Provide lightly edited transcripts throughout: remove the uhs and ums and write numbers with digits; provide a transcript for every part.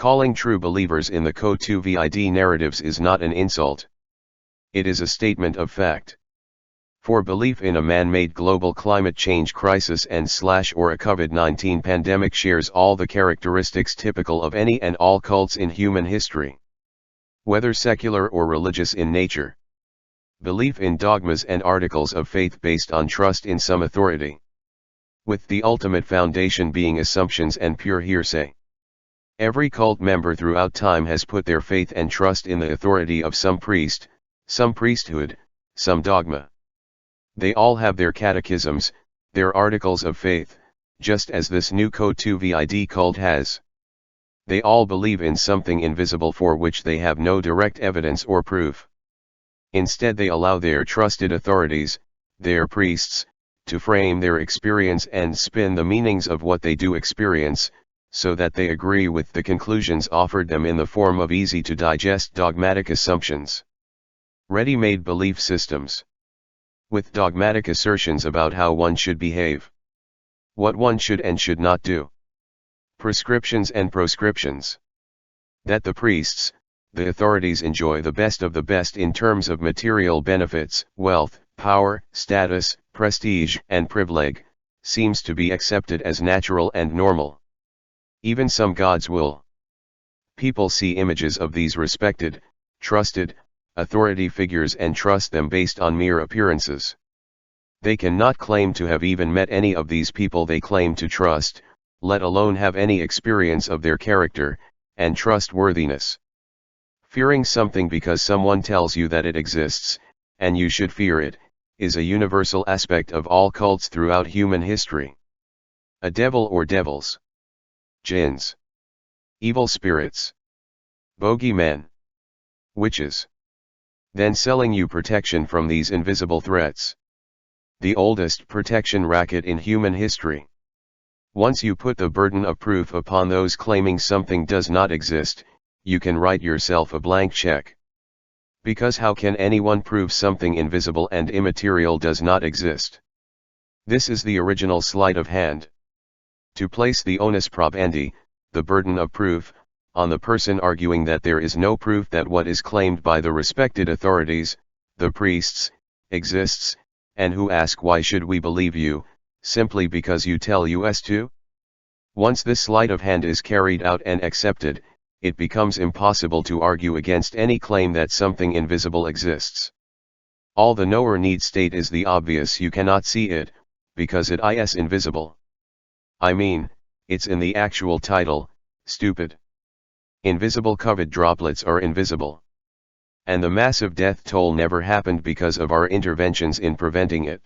Calling true believers in the CO2VID narratives is not an insult. It is a statement of fact. For belief in a man-made global climate change crisis and/or a COVID-19 pandemic shares all the characteristics typical of any and all cults in human history, whether secular or religious in nature. Belief in dogmas and articles of faith based on trust in some authority, with the ultimate foundation being assumptions and pure hearsay. Every cult member throughout time has put their faith and trust in the authority of some priest, some priesthood, some dogma. They all have their catechisms, their articles of faith, just as this new CO2VID cult has. They all believe in something invisible for which they have no direct evidence or proof. Instead, they allow their trusted authorities, their priests, to frame their experience and spin the meanings of what they do experience, so that they agree with the conclusions offered them in the form of easy-to-digest dogmatic assumptions. Ready-made belief systems, with dogmatic assertions about how one should behave, what one should and should not do, prescriptions and proscriptions. That the priests, the authorities, enjoy the best of the best in terms of material benefits, wealth, power, status, prestige, and privilege, seems to be accepted as natural and normal. Even some gods will. People see images of these respected, trusted, authority figures and trust them based on mere appearances. They cannot claim to have even met any of these people they claim to trust, let alone have any experience of their character and trustworthiness. Fearing something because someone tells you that it exists, and you should fear it, is a universal aspect of all cults throughout human history. A devil or devils, jinns, evil spirits, bogeymen, witches. Then selling you protection from these invisible threats. The oldest protection racket in human history. Once you put the burden of proof upon those claiming something does not exist, you can write yourself a blank check. Because how can anyone prove something invisible and immaterial does not exist? This is the original sleight of hand. To place the onus probandi, the burden of proof, on the person arguing that there is no proof that what is claimed by the respected authorities, the priests, exists, and who ask why should we believe you, simply because you tell us to? Once this sleight of hand is carried out and accepted, it becomes impossible to argue against any claim that something invisible exists. All the knower need state is the obvious: you cannot see it, because it is invisible. I mean, it's in the actual title, stupid. Invisible COVID droplets are invisible. And the massive death toll never happened because of our interventions in preventing it.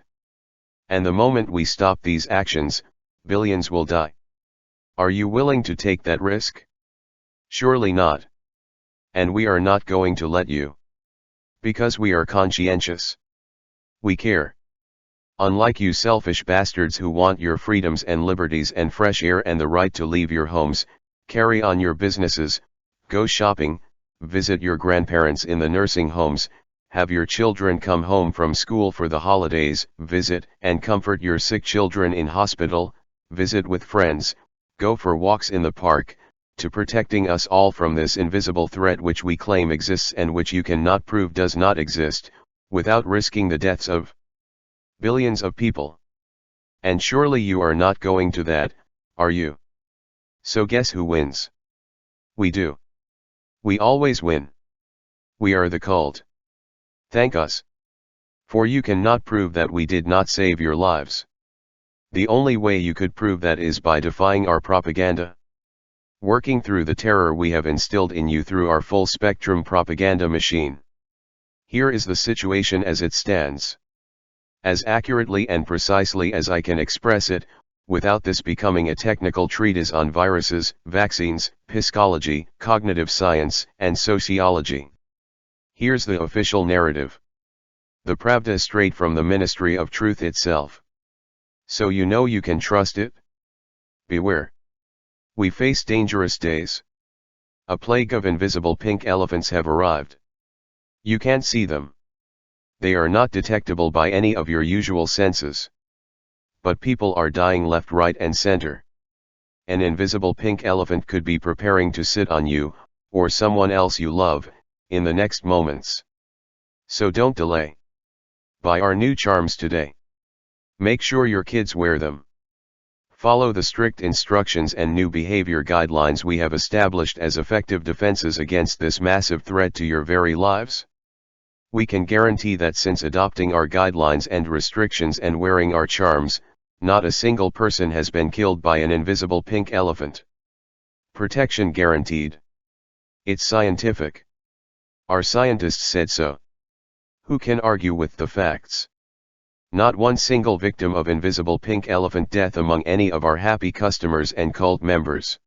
And the moment we stop these actions, billions will die. Are you willing to take that risk? Surely not. And we are not going to let you. Because we are conscientious. We care. Unlike you selfish bastards who want your freedoms and liberties and fresh air and the right to leave your homes, carry on your businesses, go shopping, visit your grandparents in the nursing homes, have your children come home from school for the holidays, visit and comfort your sick children in hospital, visit with friends, go for walks in the park, to protecting us all from this invisible threat which we claim exists and which you cannot prove does not exist, without risking the deaths of billions of people. And surely you are not going to that, are you? So guess who wins? We do. We always win. We are the cult. Thank us. For you cannot prove that we did not save your lives. The only way you could prove that is by defying our propaganda. Working through the terror we have instilled in you through our full-spectrum propaganda machine. Here is the situation as it stands. As accurately and precisely as I can express it, without this becoming a technical treatise on viruses, vaccines, psychology, cognitive science, and sociology. Here's the official narrative. The Pravda straight from the Ministry of Truth itself. So you know you can trust it? Beware. We face dangerous days. A plague of invisible pink elephants have arrived. You can't see them. They are not detectable by any of your usual senses. But people are dying left, right, and center. an invisible pink elephant could be preparing to sit on you, or someone else you love, in the next moments. So don't delay. Buy our new charms today. Make sure your kids wear them. Follow the strict instructions and new behavior guidelines we have established as effective defenses against this massive threat to your very lives. We can guarantee that since adopting our guidelines and restrictions and wearing our charms, not a single person has been killed by an invisible pink elephant. Protection guaranteed. It's scientific. Our scientists said so. Who can argue with the facts? Not one single victim of invisible pink elephant death among any of our happy customers and cult members.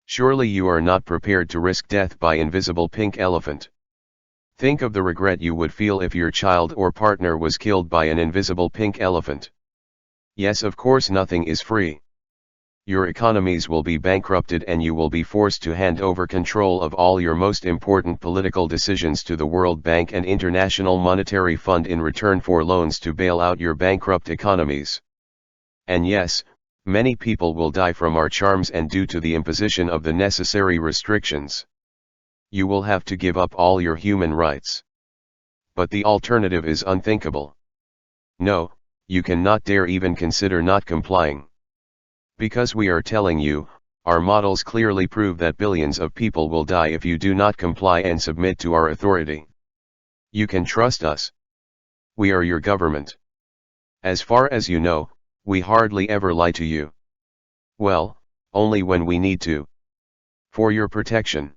Surely you are not prepared to risk death by invisible pink elephant. Think of the regret you would feel if your child or partner was killed by an invisible pink elephant. Yes, of course, nothing is free. Your economies will be bankrupted and you will be forced to hand over control of all your most important political decisions to the World Bank and International Monetary Fund in return for loans to bail out your bankrupt economies. And yes, many people will die from our charms and due to the imposition of the necessary restrictions. You will have to give up all your human rights. But the alternative is unthinkable. No, you cannot dare even consider not complying. Because we are telling you, our models clearly prove that billions of people will die if you do not comply and submit to our authority. You can trust us. We are your government. As far as you know, we hardly ever lie to you. Well, only when we need to. For your protection.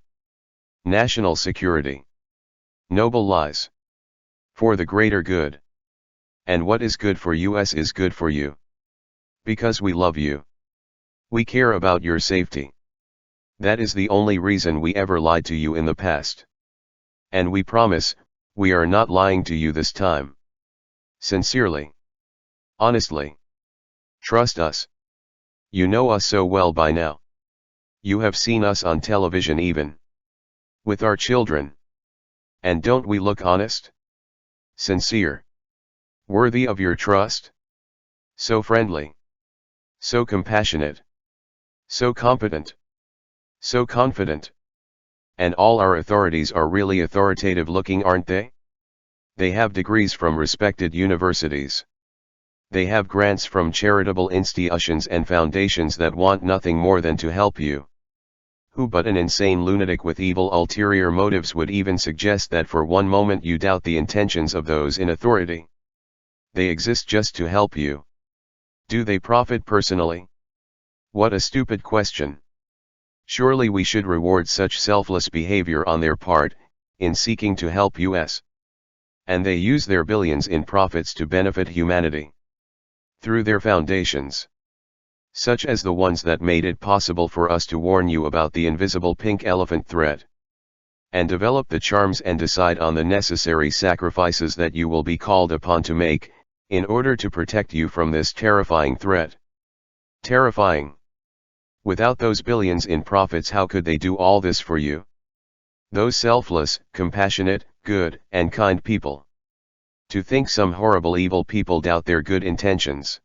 National security. Noble lies. For the greater good. And what is good for us is good for you. Because we love you. We care about your safety. That is the only reason we ever lied to you in the past. And we promise, we are not lying to you this time. Sincerely. Honestly. Trust us. You know us so well by now. You have seen us on television even. With our children. And don't we look honest? Sincere. Worthy of your trust? So friendly. So compassionate. So competent. So confident. And all our authorities are really authoritative looking, aren't they? They have degrees from respected universities. They have grants from charitable institutions and foundations that want nothing more than to help you. Who but an insane lunatic with evil ulterior motives would even suggest that for one moment you doubt the intentions of those in authority? They exist just to help you. Do they profit personally? What a stupid question. Surely we should reward such selfless behavior on their part, in seeking to help us. And they use their billions in profits to benefit humanity. Through their foundations. Such as the ones that made it possible for us to warn you about the invisible pink elephant threat. And develop the charms and decide on the necessary sacrifices that you will be called upon to make, in order to protect you from this terrifying threat. Terrifying. Without those billions in profits, how could they do all this for you? Those selfless, compassionate, good, and kind people. To think some horrible evil people doubt their good intentions.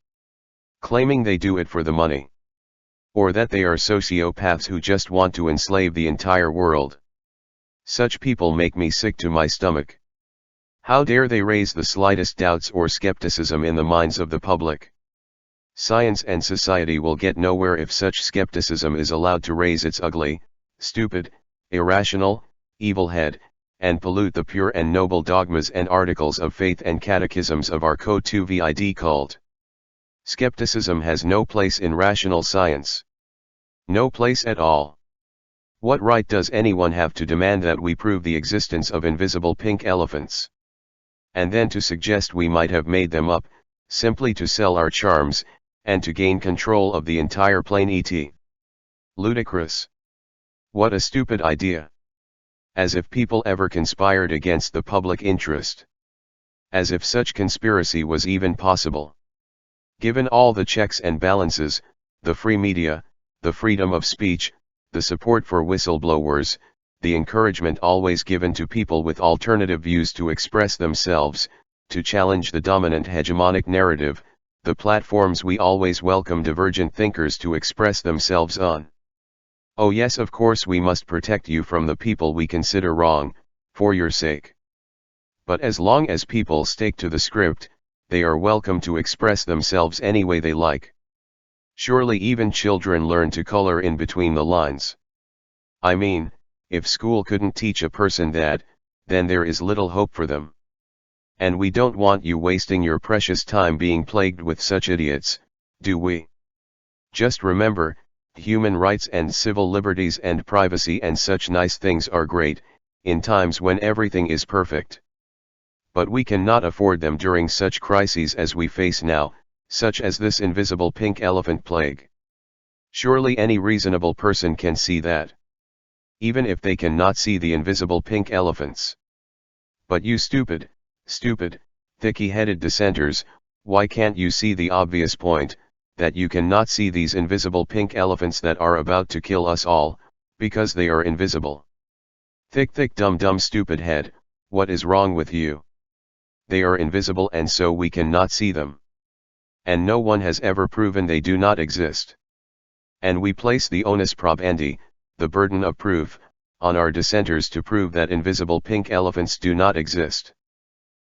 Claiming they do it for the money. Or that they are sociopaths who just want to enslave the entire world. Such people make me sick to my stomach. How dare they raise the slightest doubts or skepticism in the minds of the public? Science and society will get nowhere if such skepticism is allowed to raise its ugly, stupid, irrational, evil head, and pollute the pure and noble dogmas and articles of faith and catechisms of our Co2VID cult. Skepticism has no place in rational science. No place at all. What right does anyone have to demand that we prove the existence of invisible pink elephants? And then to suggest we might have made them up, simply to sell our charms, and to gain control of the entire planet. Ludicrous. What a stupid idea. As if people ever conspired against the public interest. As if such conspiracy was even possible. Given all the checks and balances, the free media, the freedom of speech, the support for whistleblowers, the encouragement always given to people with alternative views to express themselves, to challenge the dominant hegemonic narrative, the platforms we always welcome divergent thinkers to express themselves on. Oh yes, of course we must protect you from the people we consider wrong, for your sake. But as long as people stick to the script, they are welcome to express themselves any way they like. Surely even children learn to color in between the lines. I mean, if school couldn't teach a person that, then there is little hope for them. And we don't want you wasting your precious time being plagued with such idiots, do we? Just remember, human rights and civil liberties and privacy and such nice things are great, in times when everything is perfect. But we cannot afford them during such crises as we face now, such as this invisible pink elephant plague. Surely any reasonable person can see that. Even if they cannot see the invisible pink elephants. But you stupid, thicky-headed dissenters, why can't you see the obvious point, that you cannot see these invisible pink elephants that are about to kill us all, because they are invisible? Thick dumb stupid head, what is wrong with you? They are invisible and so we cannot see them. And no one has ever proven they do not exist. And we place the onus probandi, the burden of proof, on our dissenters to prove that invisible pink elephants do not exist.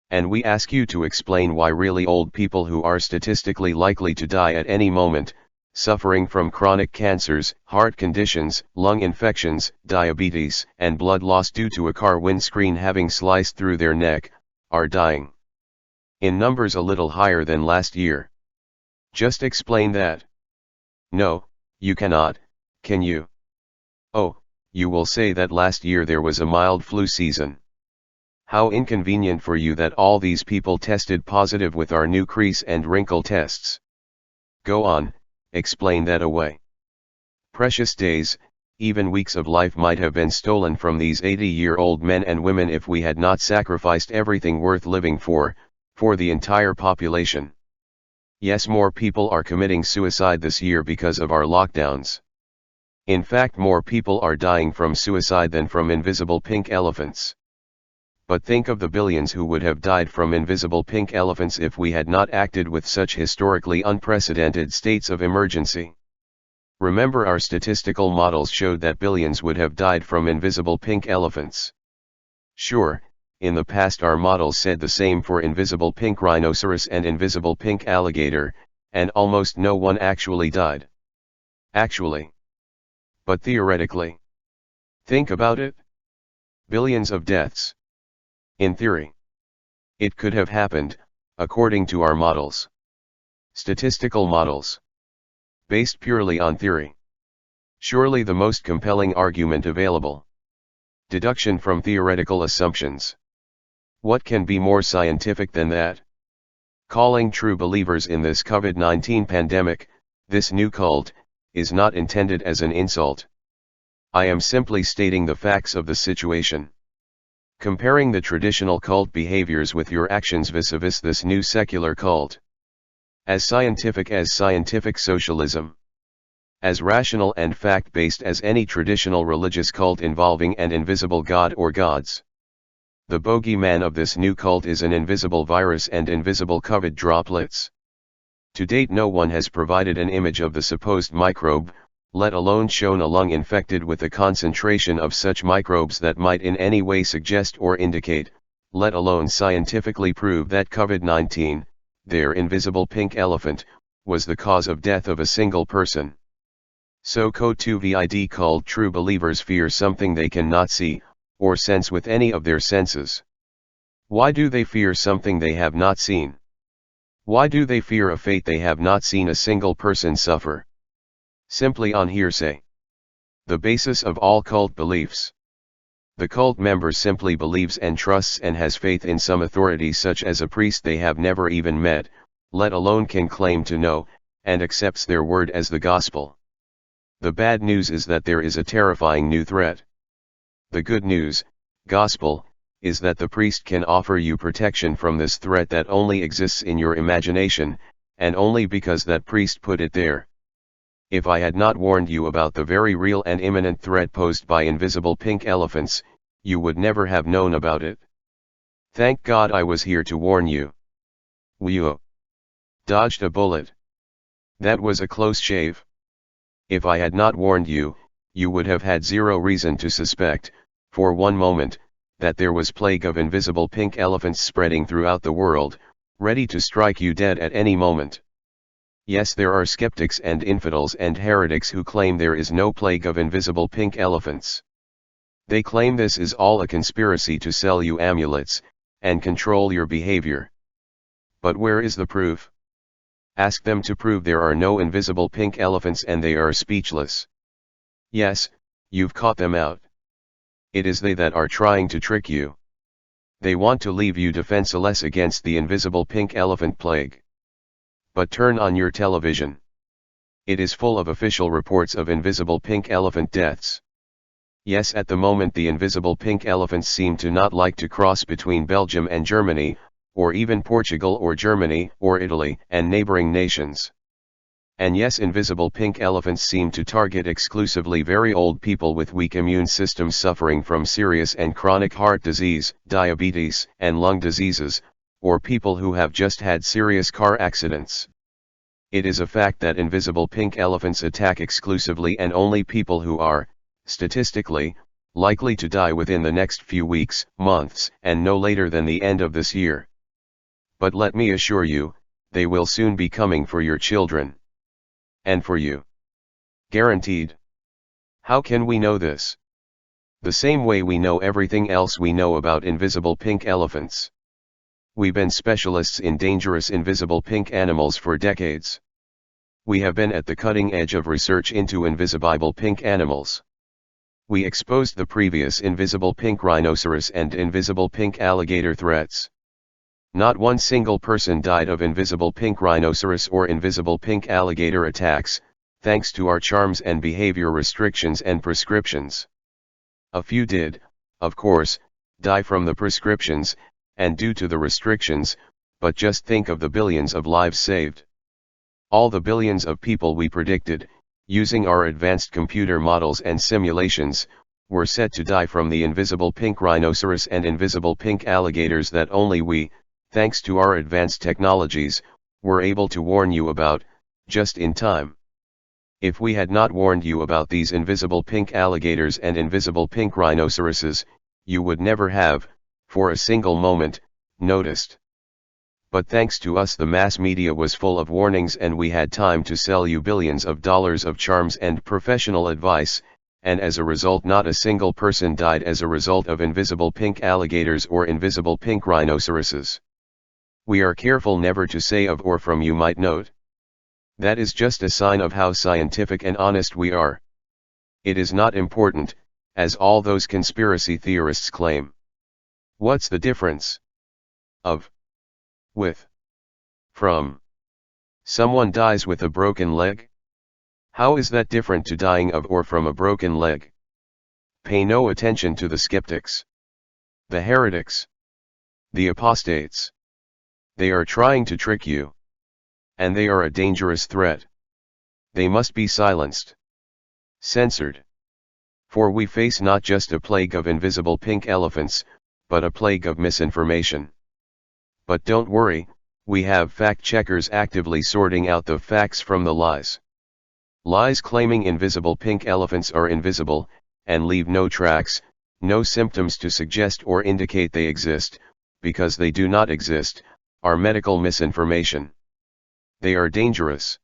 And we ask you to explain why really old people who are statistically likely to die at any moment, suffering from chronic cancers, heart conditions, lung infections, diabetes, and blood loss due to a car windscreen having sliced through their neck, are dying. In numbers a little higher than last year. Just explain that. No, you cannot, can you? Oh, you will say that last year there was a mild flu season. How inconvenient for you that all these people tested positive with our new crease and wrinkle tests. Go on, explain that away. Precious days, even weeks of life might have been stolen from these 80-year-old men and women if we had not sacrificed everything worth living for the entire population. Yes, more people are committing suicide this year because of our lockdowns. In fact, more people are dying from suicide than from invisible pink elephants. But think of the billions who would have died from invisible pink elephants if we had not acted with such historically unprecedented states of emergency. Remember, our statistical models showed that billions would have died from invisible pink elephants. Sure, in the past our models said the same for invisible pink rhinoceros and invisible pink alligator, and almost no one actually died. Actually. But theoretically. Think about it. Billions of deaths. In theory. It could have happened, according to our models. Statistical models. Based purely on theory. Surely the most compelling argument available. Deduction from theoretical assumptions. What can be more scientific than that? Calling true believers in this COVID-19 pandemic, this new cult, is not intended as an insult. I am simply stating the facts of the situation. Comparing the traditional cult behaviors with your actions vis-a-vis this new secular cult. As scientific socialism. As rational and fact-based as any traditional religious cult involving an invisible god or gods. The bogeyman of this new cult is an invisible virus and invisible COVID droplets. To date no one has provided an image of the supposed microbe, let alone shown a lung infected with a concentration of such microbes that might in any way suggest or indicate, let alone scientifically prove that COVID-19, their invisible pink elephant, was the cause of death of a single person. So COVID called true believers fear something they cannot see, or sense with any of their senses. Why do they fear something they have not seen? Why do they fear a fate they have not seen a single person suffer? Simply on hearsay. The basis of all cult beliefs. The cult member simply believes and trusts and has faith in some authority such as a priest they have never even met, let alone can claim to know, and accepts their word as the gospel. The bad news is that there is a terrifying new threat. The good news, gospel, is that the priest can offer you protection from this threat that only exists in your imagination, and only because that priest put it there. If I had not warned you about the very real and imminent threat posed by invisible pink elephants, you would never have known about it. Thank God I was here to warn you. Whew. Dodged a bullet. That was a close shave. If I had not warned you, you would have had zero reason to suspect, for one moment, that there was plague of invisible pink elephants spreading throughout the world, ready to strike you dead at any moment. Yes, there are skeptics and infidels and heretics who claim there is no plague of invisible pink elephants. They claim this is all a conspiracy to sell you amulets, and control your behavior. But where is the proof? Ask them to prove there are no invisible pink elephants and they are speechless. Yes, you've caught them out. It is they that are trying to trick you. They want to leave you defenseless against the invisible pink elephant plague. But turn on your television. It is full of official reports of invisible pink elephant deaths. Yes, at the moment the invisible pink elephants seem to not like to cross between Belgium and Germany, or even Portugal or Germany or Italy and neighboring nations. And yes, invisible pink elephants seem to target exclusively very old people with weak immune systems suffering from serious and chronic heart disease, diabetes, and lung diseases, or people who have just had serious car accidents. It is a fact that invisible pink elephants attack exclusively and only people who are, statistically, likely to die within the next few weeks, months, and no later than the end of this year. But let me assure you, they will soon be coming for your children. And for you. Guaranteed. How can we know this? The same way we know everything else we know about invisible pink elephants. We've been specialists in dangerous invisible pink animals for decades. We have been at the cutting edge of research into invisible pink animals. We exposed the previous invisible pink rhinoceros and invisible pink alligator threats. Not one single person died of invisible pink rhinoceros or invisible pink alligator attacks, thanks to our charms and behavior restrictions and prescriptions. A few did, of course, die from the prescriptions, and due to the restrictions, but just think of the billions of lives saved. All the billions of people we predicted, using our advanced computer models and simulations, were set to die from the invisible pink rhinoceros and invisible pink alligators that only we, thanks to our advanced technologies, were able to warn you about, just in time. If we had not warned you about these invisible pink alligators and invisible pink rhinoceroses, you would never have, for a single moment, noticed. But thanks to us the mass media was full of warnings and we had time to sell you billions of dollars of charms and professional advice, and as a result not a single person died as a result of invisible pink alligators or invisible pink rhinoceroses. We are careful never to say of or from, you might note. That is just a sign of how scientific and honest we are. It is not important, as all those conspiracy theorists claim. What's the difference? Of. With. From. Someone dies with a broken leg? How is that different to dying of or from a broken leg? Pay no attention to the skeptics. The heretics. The apostates. They are trying to trick you. And they are a dangerous threat. They must be silenced. Censored. For we face not just a plague of invisible pink elephants, but a plague of misinformation. But don't worry, we have fact-checkers actively sorting out the facts from the lies. Lies claiming invisible pink elephants are invisible, and leave no tracks, no symptoms to suggest or indicate they exist, because they do not exist, are medical misinformation. They are dangerous.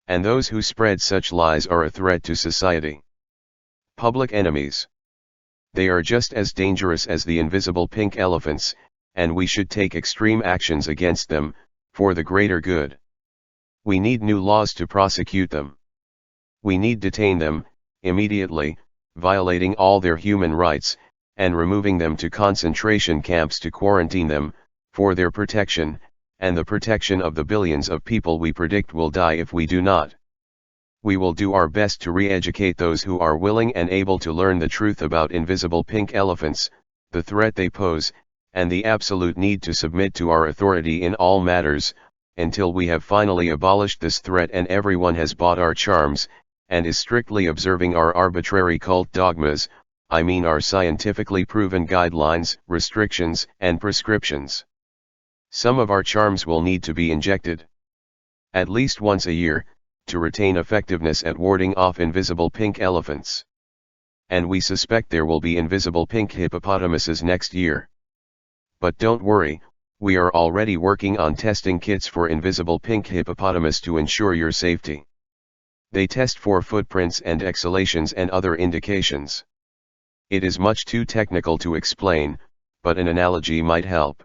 And those who spread such lies are a threat to society. Public enemies. They are just as dangerous as the invisible pink elephants, and we should take extreme actions against them, for the greater good. We need new laws to prosecute them. We need detain them, immediately, violating all their human rights, and removing them to concentration camps to quarantine them, for their protection, and the protection of the billions of people we predict will die if we do not. We will do our best to re-educate those who are willing and able to learn the truth about invisible pink elephants, the threat they pose, and the absolute need to submit to our authority in all matters, until we have finally abolished this threat and everyone has bought our charms, and is strictly observing our arbitrary cult dogmas, I mean our scientifically proven guidelines, restrictions, and prescriptions. Some of our charms will need to be injected. at least once a year, to retain effectiveness at warding off invisible pink elephants. And we suspect there will be invisible pink hippopotamuses next year. But don't worry, we are already working on testing kits for invisible pink hippopotamus to ensure your safety. They test for footprints and exhalations and other indications. It is much too technical to explain, but an analogy might help.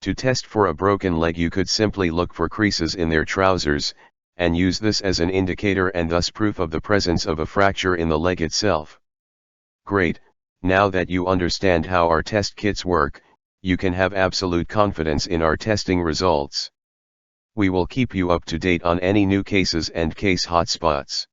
To test for a broken leg, you could simply look for creases in their trousers, and use this as an indicator and thus proof of the presence of a fracture in the leg itself. Great, now that you understand how our test kits work, you can have absolute confidence in our testing results. We will keep you up to date on any new cases and case hotspots.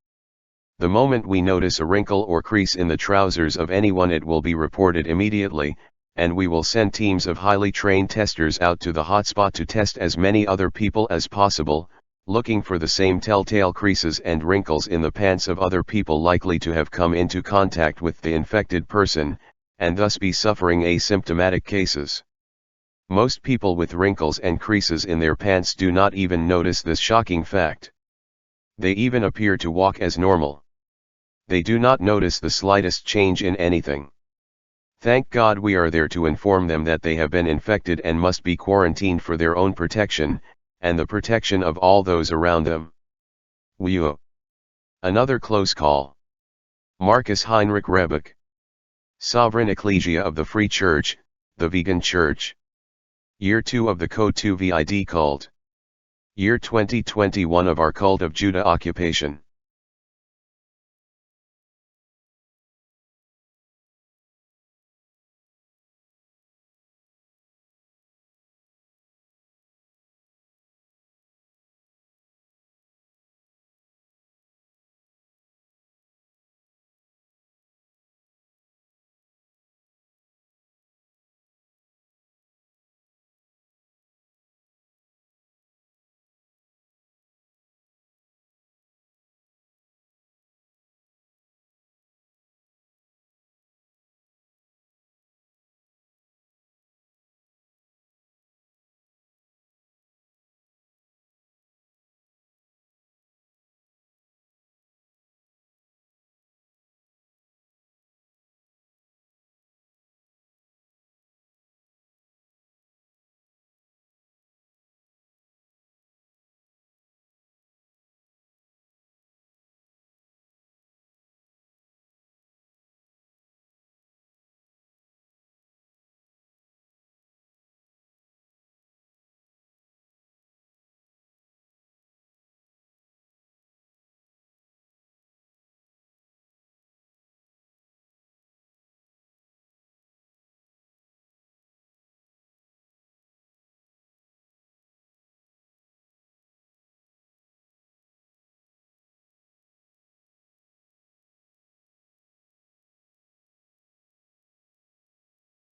The moment we notice a wrinkle or crease in the trousers of anyone, it will be reported immediately, and we will send teams of highly trained testers out to the hotspot to test as many other people as possible, looking for the same telltale creases and wrinkles in the pants of other people likely to have come into contact with the infected person, and thus be suffering asymptomatic cases. Most people with wrinkles and creases in their pants do not even notice this shocking fact. They even appear to walk as normal. They do not notice the slightest change in anything. Thank God we are there to inform them that they have been infected and must be quarantined for their own protection, and the protection of all those around them. Whew. Another close call. Marcus Heinrich Rebuck. Sovereign Ecclesia of the Free Church, the Vegan Church. Year 2 of the Co2VID cult. Year 2021 of our Cult of Judah occupation.